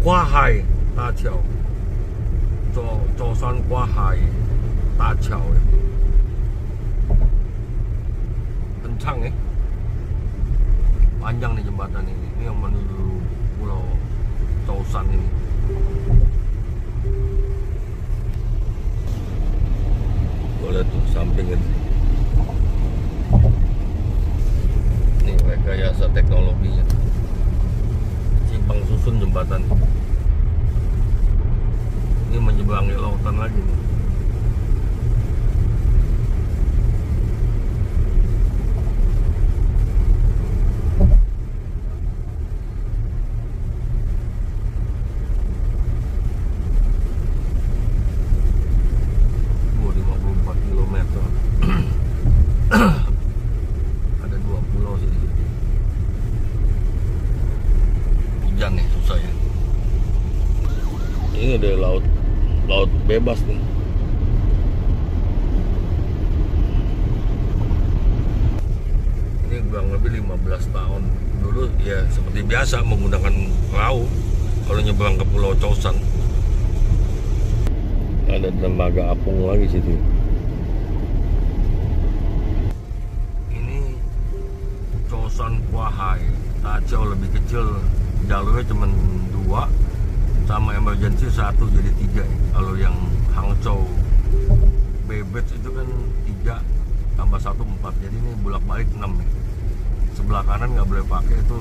花海大桥，舟山花海大桥kencang ya, panjang nih jembatan ini yang menuju Pulau Choushan ini. Boleh tuh samping itu. Ini rekayasa teknologinya. Simpang susun jembatan. Ini menyeberangi lautan lagi nih. Ada 2 pulau sih. Hujan nih susah ya. Ini ada laut bebas nih. Ini kurang lebih 15 tahun dulu ya, seperti biasa menggunakan perahu kalau nyebrang ke Pulau Choushan. Ada dermaga apung lagi situ. Choushan Huahai Tachao lebih kecil, jalurnya cuma 2 sama emergency 1 jadi 3 ya. Kalau yang Hangzhou Baybridge itu kan 3 tambah 1 4, jadi ini bolak balik 6 ya. Sebelah kanan nggak boleh pakai itu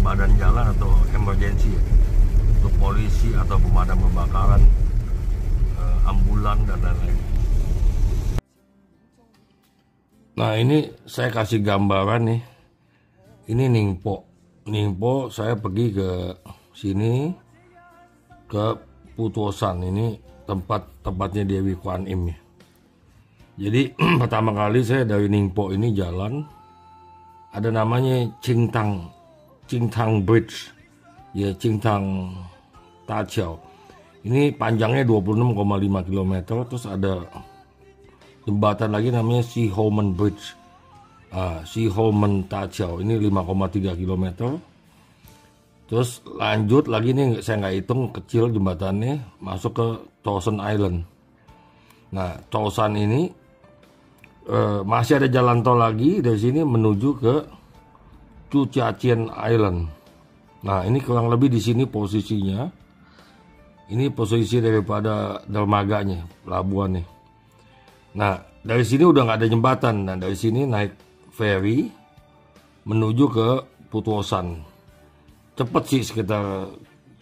badan jalan atau emergency ya, untuk polisi atau pemadam kebakaran, ambulan dan lain-lain. Nah ini saya kasih gambaran nih. Ini Ningpo. Ningpo saya pergi ke sini, ke Putuosan. Ini tempatnya Dewi Kwan Im ya. Jadi pertama kali saya dari Ningpo ini jalan, ada namanya Qingtang Bridge. Ya, Qingtang Tachao. Ini panjangnya 26,5 km, terus ada jembatan lagi namanya Shihomen Bridge, Shihomen Tachao, ini 5,3 km. Terus lanjut lagi nih, saya nggak hitung kecil jembatannya, masuk ke Choushan Island. Nah Choushan ini masih ada jalan tol lagi dari sini menuju ke Chujiaqian Island. Nah ini kurang lebih di sini posisinya. Ini posisi daripada dermaganya, pelabuhan nih. Nah, dari sini udah nggak ada jembatan. Nah, dari sini naik ferry menuju ke Putuosan. Cepet sih, sekitar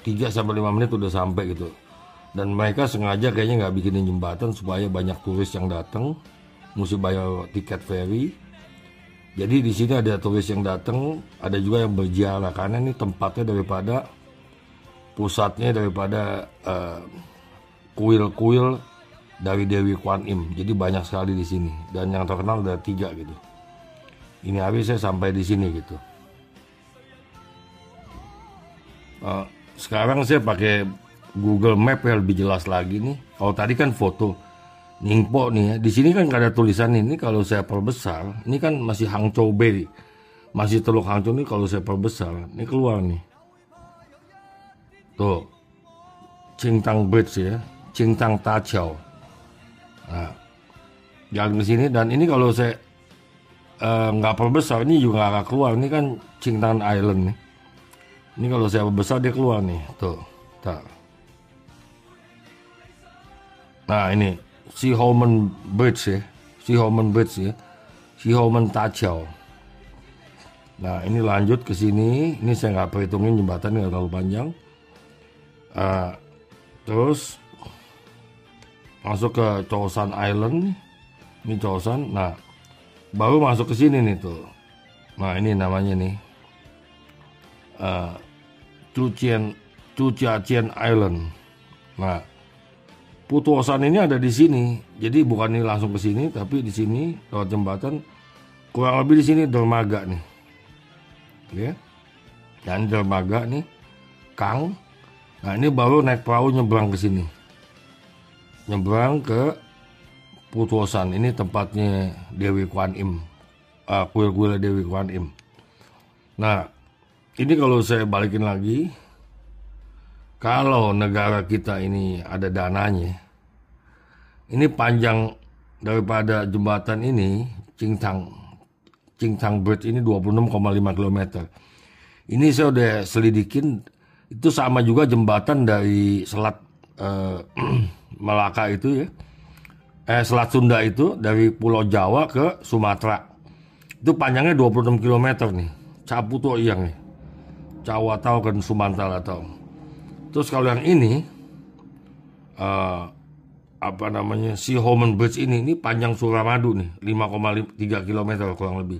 3-5 menit udah sampai gitu. Dan mereka sengaja kayaknya nggak bikinin jembatan supaya banyak turis yang datang, mesti bayar tiket ferry. Jadi di sini ada turis yang datang, ada juga yang berziarah karena ini tempatnya pusatnya kuil-kuil dari Dewi Kwan Im, jadi banyak sekali di sini, dan yang terkenal ada 3 gitu. Ini habis saya sampai di sini gitu. Sekarang saya pakai Google Map yang lebih jelas lagi nih. Kalau tadi kan foto Ningpo nih ya, di sini kan nggak ada tulisan ini. Kalau saya perbesar, ini kan masih Hangzhou Bay, masih Teluk Hangzhou. Ini kalau saya perbesar, ini keluar nih. Tuh, Qingtang Bridge ya, Qingtang Tachao. Nah, jalan ke sini, dan ini kalau saya nggak perbesar ini juga nggak keluar. Ini kan Qingtang Island nih. Ini kalau saya perbesar dia keluar nih, tuh. Nah ini Shihomen Bridge ya, Shihomen Tachao. Nah ini lanjut ke sini. Ini saya nggak perhitungin jembatan, nggak terlalu panjang. Terus masuk ke Choushan Island, ini Choushan. Nah baru masuk ke sini nih tuh. Nah ini namanya nih Chujiaqian Island. Nah Putuosan ini ada di sini, jadi bukan ini langsung ke sini, tapi di sini lewat jembatan. Kurang lebih di sini dermaga nih, ya. Dan dermaga nih, Kang. Nah ini baru naik perahu nyebrang ke sini, nyebrang ke Putuosan. Ini tempatnya Dewi Kwan Im, kuil-kuil Dewi Kwan Im. Nah ini kalau saya balikin lagi, kalau negara kita ini ada dananya, ini panjang daripada jembatan ini, Qingtang Bridge ini 26,5 km. Ini saya udah selidikin, itu sama juga jembatan dari Selat Melaka itu ya. Selat Sunda itu dari Pulau Jawa ke Sumatera. Itu panjangnya 26 km nih. Capu tuh yang nih. Jawa tahu kan Sumatera tahu. Terus kalau yang ini Sihomen Bridge ini panjang Suramadu nih, 5,3 km kurang lebih.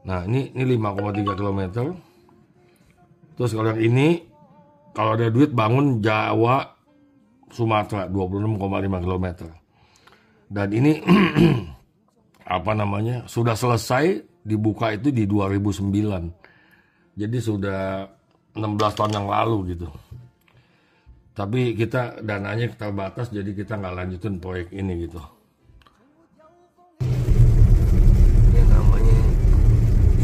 Nah, ini 5,3 km. Terus kalau yang ini, kalau ada duit bangun Jawa Sumatera 26,5 km. Dan ini sudah selesai dibuka itu di 2009. Jadi sudah 16 tahun yang lalu gitu. Tapi kita dananya terbatas, jadi kita nggak lanjutin proyek ini gitu. Ini namanya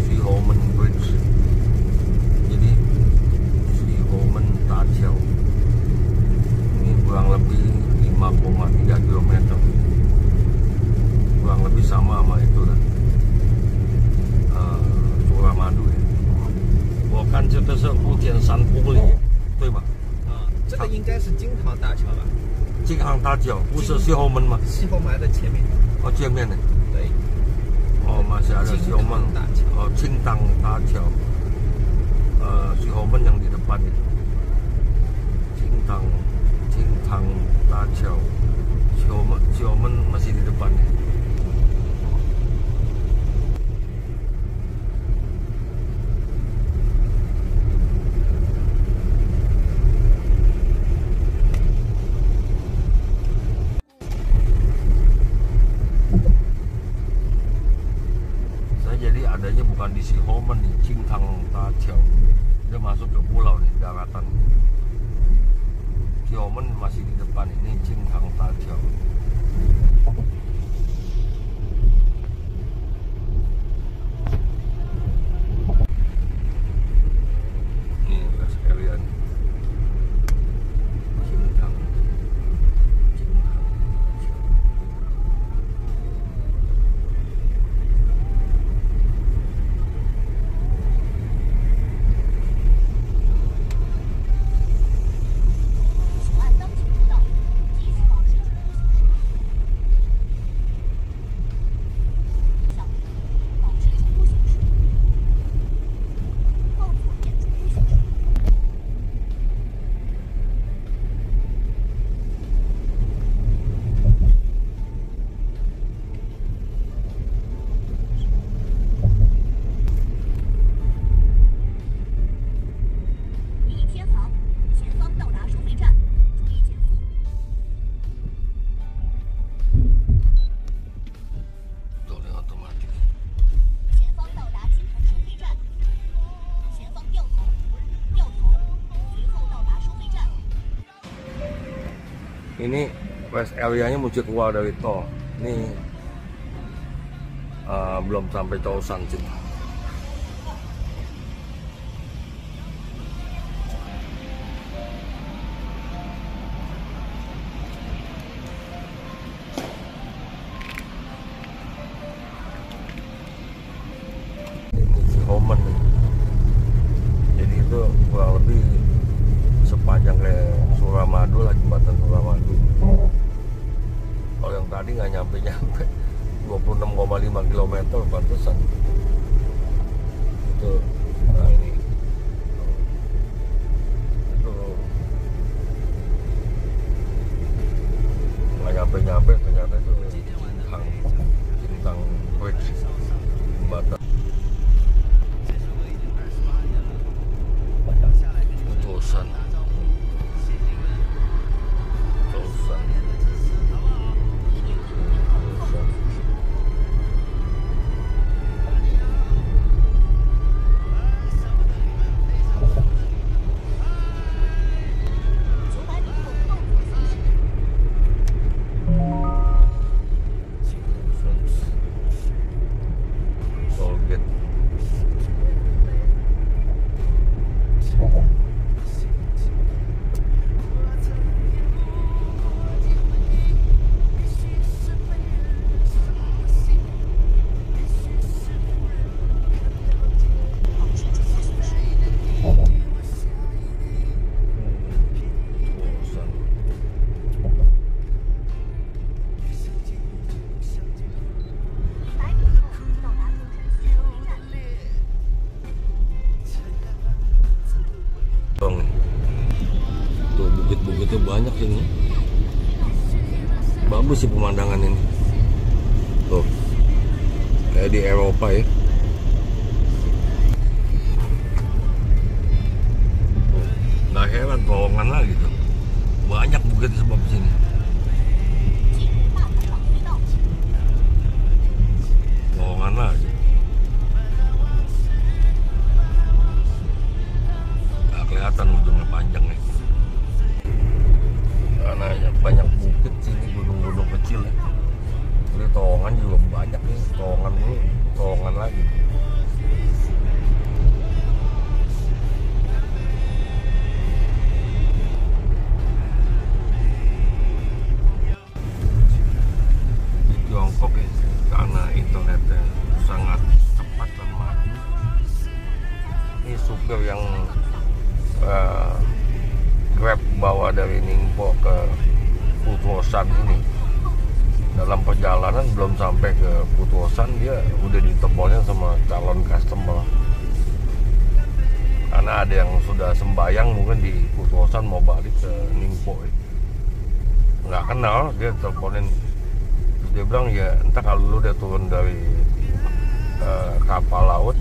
Sihomen Bridge. Jadi Sihomen Tachel. Ini kurang lebih 5,3 km. Kurang lebih sama itu lah. Suramadu ya. 我看这个是福建山坡里，对吧？这个应该是金塘大桥吧？金塘大桥不是西后门吗？西后门的前面。前面的。对。马来西亚的西后门。青塘大桥。西后门yang di depan itu. Qingtang大桥。西后门masih di depan. Adanya bukan di Sihomen nih, Qingtang Tachel. Dia masuk ke pulau nih, daratan. Sihomen masih di depan, ini Qingtang Tachel. Ini rest area nih. Qingtang. Ini rest area-nya mesti keluar dari tol. Ini belum sampai Chao-san sih. Ini Sihomen. Jadi itu kurang lebih sepanjang kayak Suramadu lah, jembatan Suramadu. Kalau yang tadi nggak nyampe 26,5 km pantesan. Itu, nah ini itu nggak nyampe ternyata itu Qingtang Bridge, jembatan. Putusan. sini. Bagus sih pemandangan ini. Tuh, kayak di Eropa ya. Nggak heran terowongan lagi tuh. Banyak bukit sebab sini. Terowongan lagi. Nggak kelihatan ujungnya panjang nih. Karena banyak bukit sini, gunung-gunung kecil ya. Jadi terowongan juga banyak nih. Terowongan dulu, terowongan lagi. Tiongkok ya, karena internetnya sangat cepat dan maju. Ini supir yang Grab bawa dari Ningpo ke Putuosan ini, dalam perjalanan belum sampai ke Putuosan dia udah diteleponin sama calon customer. Karena ada yang sudah sembayang mungkin di Putuosan mau balik ke Ningpo ya. Nggak kenal, dia teleponin. Dia bilang ya entah kalau lu udah turun dari kapal laut,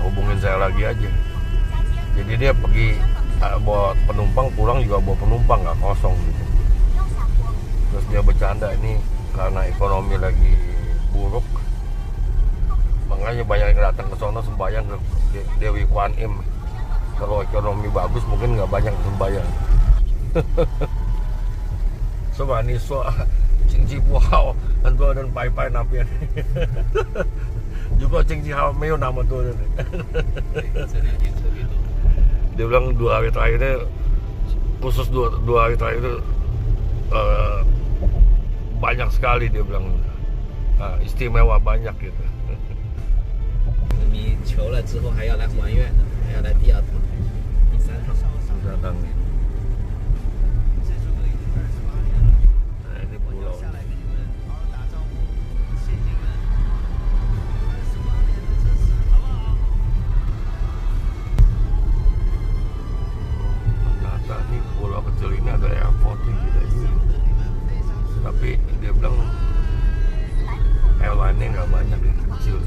hubungin saya lagi aja. Jadi dia pergi bawa penumpang, pulang juga bawa penumpang, nggak kosong gitu. Terus dia bercanda ini karena ekonomi lagi buruk, makanya banyak yang datang ke sono sembahyang ke Dewi Kwan Im. Kalau ekonomi bagus mungkin nggak banyak sembahyang. Coba nih soal Cingci Puhao, tentu dan pai-pai napian. Juga Cingci Hao Meo nama tuh. Dia bilang 2 hari terakhir khusus 2 hari terakhir itu banyak sekali, dia bilang istimewa banyak gitu. 你求了之后还要来还愿的，还要来第2趟、第3趟。 Datang nih. Nah, ini pulau. Ternyata nih pulau kecil ini ada airport gitu juga. Tapi dia bilang airline-nya nggak banyak ya, kecil.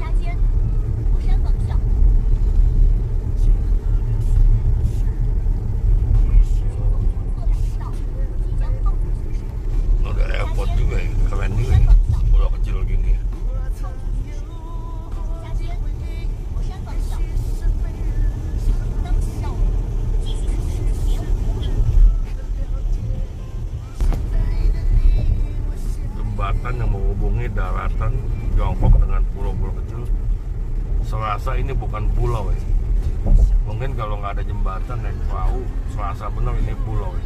Ada airport juga ya, keren juga ya, pulau kecil gini. Jembatan yang menghubungi daratan Tiongkok dengan pulau-pulau kecil. Serasa ini bukan pulau ya. Mungkin kalau nggak ada jembatan naik perahu, serasa benar ini pulau ya.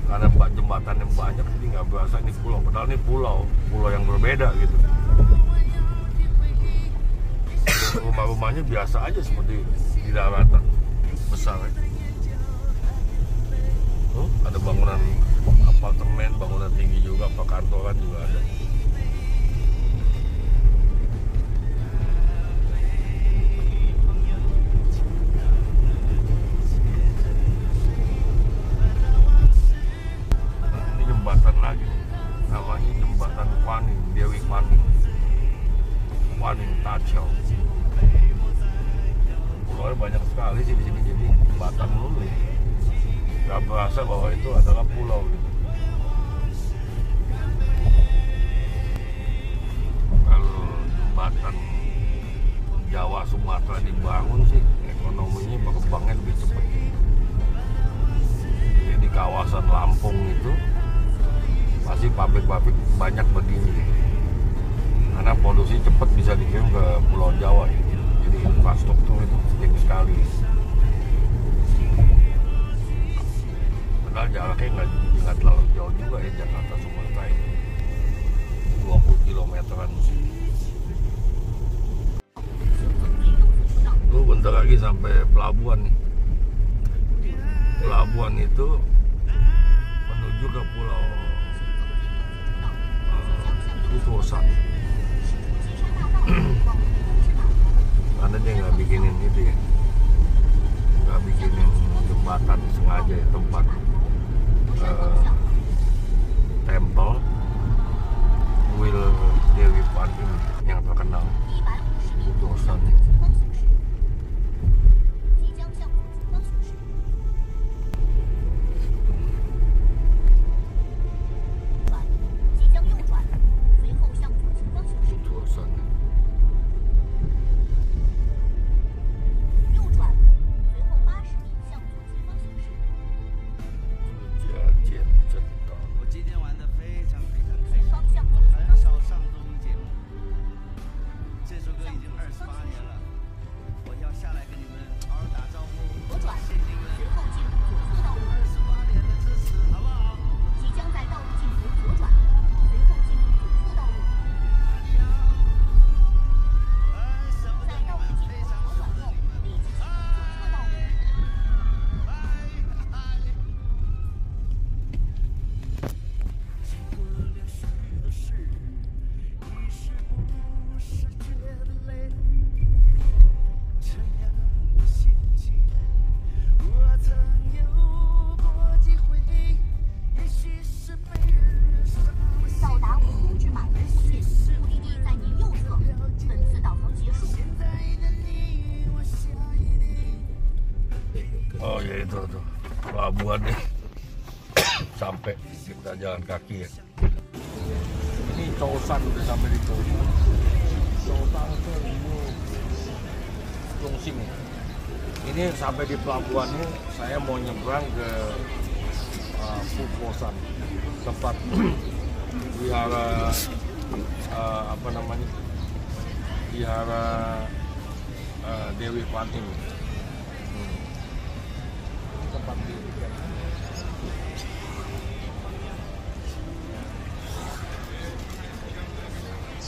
Karena jembatan yang banyak jadi nggak berasa ini pulau. Padahal ini pulau yang berbeda gitu. Rumah-rumahnya biasa aja seperti di daratan besar ya. Ada bangunan apartemen, bangunan tinggi juga, perkantoran juga ada. Ini jembatan lagi, namanya jembatan Kuaning, Dewi Kuaning, Kuaning Tachau. Pulaunya banyak sekali sih di sini, jadi jembatan dulu ya. Gak berasa bahwa itu adalah pulau gitu. Kalau jembatan Jawa Sumatera dibangun sih ekonominya berkembangnya lebih cepat. Jadi di kawasan Lampung itu pasti pabrik-pabrik banyak begini. Karena produksi cepat bisa dikirim ke Pulau Jawa ya. Jadi infrastruktur itu tinggi sekali. Padahal jaraknya nggak terlalu jauh juga ya, Jakarta Sumatera itu 20 kilometeran sih. Lu bentar lagi sampai pelabuhan nih. Pelabuhan itu menuju ke Pulau Putuosan. Karena dia nggak bikinin itu ya, nggak bikinin jembatan sengaja ya, tempat pelabuhan nih. Sampai kita jalan kaki ya. Ini Chosan, udah sampai di Chosan. Chosan ke Chongqing. Ini sampai di pelabuhan ini saya mau nyebrang ke Putuosan, tempat wihara apa namanya, wihara Dewi Patin. Tempat di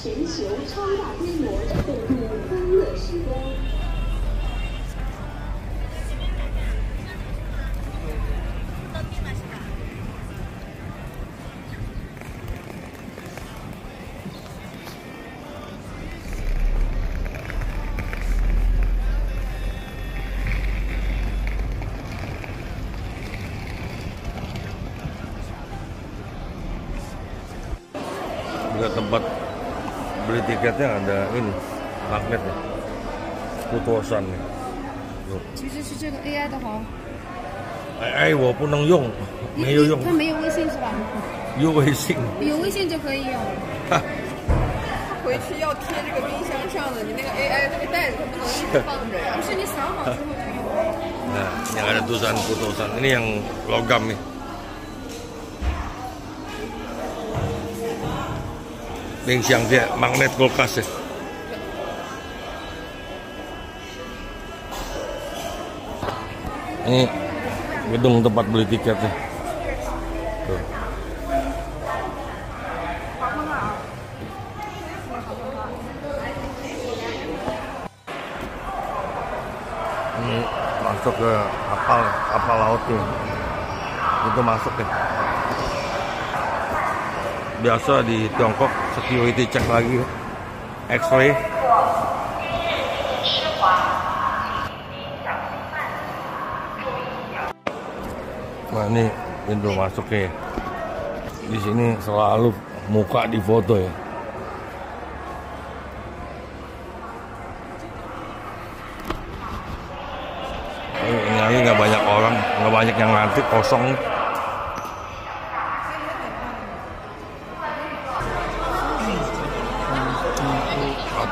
全球超大规模动物欢乐时光。 Juga tempat beli tiketnya ada ini magnetnya, Putuosan nih. 其实是这个 AI 的好，我不能用，没有用，它没有微信是吧？有微信。有微信就可以用。回去要贴这个冰箱上的，你那个 AI 这个袋子它不能一直放着呀。不是你扫好之后就用。 Nah, yang ada tulisan Putuosan ini yang logam nih. Bingxiang dia magnet kulkas ya. Ini gedung tempat beli tiketnya. Tuh. Ini masuk ke kapal laut nih. Itu masuk ya. Biasa di Tiongkok security check lagi, X-ray. Nah ini pintu masuknya. Di sini selalu muka di foto ya. Ini lagi nggak banyak orang, nggak banyak yang ngantri, kosong.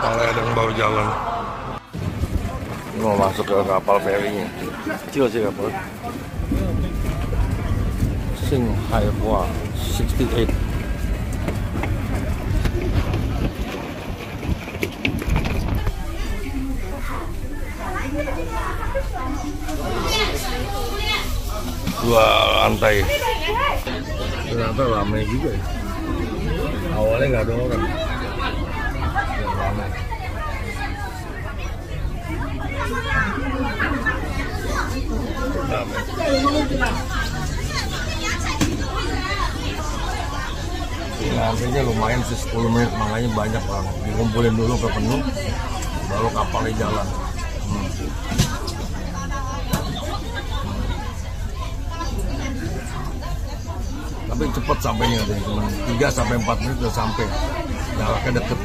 Kapal ledeng baru jalan. Ini mau masuk ke kapal ferinya. Kecil sih kapal. Xinghua 68. Dua lantai. Ternyata ramai juga ya. Awalnya nggak ada orang. Antrinya lumayan sih 10 menit, makanya banyak orang. Dikumpulin dulu ke penuh, baru kapalnya jalan. Tapi cepet sampainya, cuma 3-4 menit udah sampai. Jaraknya deket.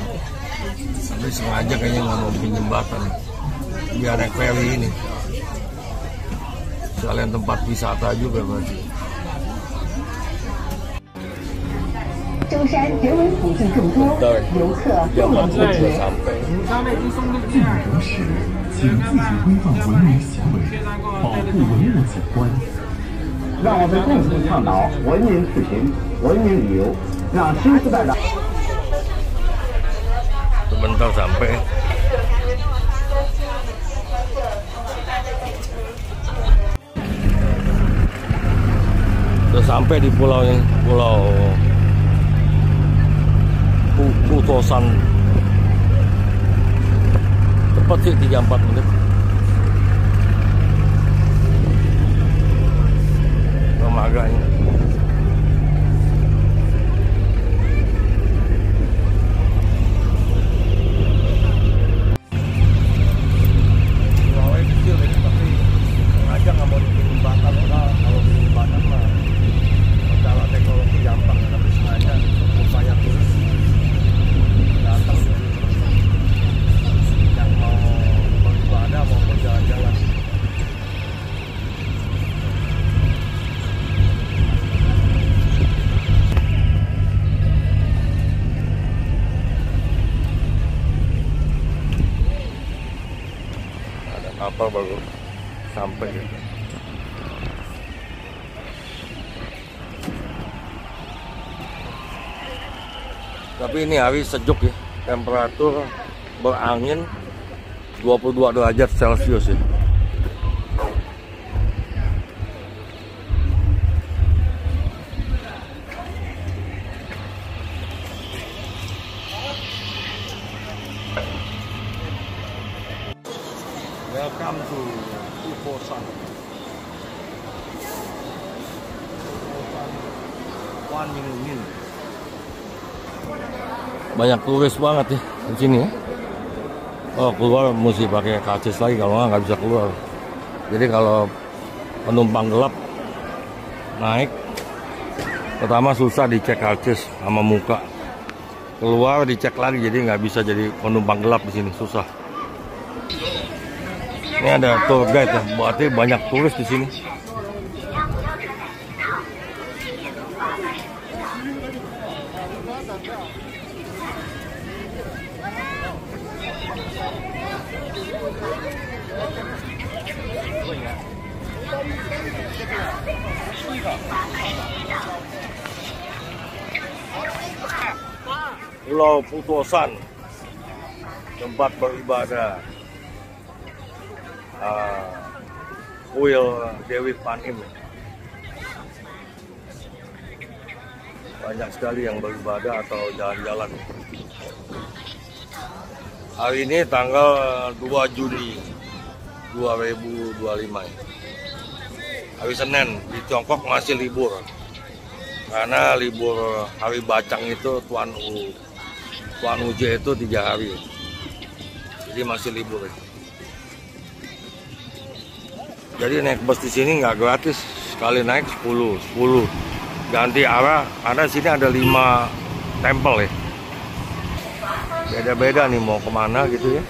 Tapi sengaja kayaknya nggak mau bikin jembatan, biar naik ferry ini. Sekalian tempat wisata juga berarti. 舟山人文途径众多，游客不能错觉。进城时，请自行规范文明行为，保护文物景观。让我们共同倡导文明视频、文明旅游，让新时代的。 Sebentar sampai. Udah sampai di pulau ini, Pulau Putuosan. Cepat sih 3-4 menit. Agaknya. Pulaunya kecil ini, tapi sengaja nggak mau bikin jembatan. Kalau bikin jembatan mah masalah teknologi gampang, tapi sengaja upaya turis datang yang mau beribadah maupun jalan-jalan. kapal baru sampai gitu. Tapi ini hari sejuk ya, temperatur berangin 22 derajat Celcius ya. Welcome to Putosan. One minute. Banyak turis banget ya di sini ya. Oh, keluar mesti pakai karcis lagi, kalau nggak bisa keluar. Jadi kalau penumpang gelap naik, pertama susah dicek karcis sama muka. Keluar dicek lagi, jadi nggak bisa jadi penumpang gelap di sini, susah. Ini ada tour guide ya, berarti banyak turis di sini. Pulau Putosan, tempat beribadah kuil Dewi Panim. Banyak sekali yang beribadah atau jalan-jalan. Hari ini tanggal 2 Juni 2025. Hari Senin di Tiongkok masih libur. Karena libur hari Bacang itu Tuan Uji itu 3 hari. Jadi masih libur. Jadi naik bus di sini nggak gratis, sekali naik 10. Ganti arah, karena sini ada 5 tempel ya. Beda-beda nih mau kemana gitu ya.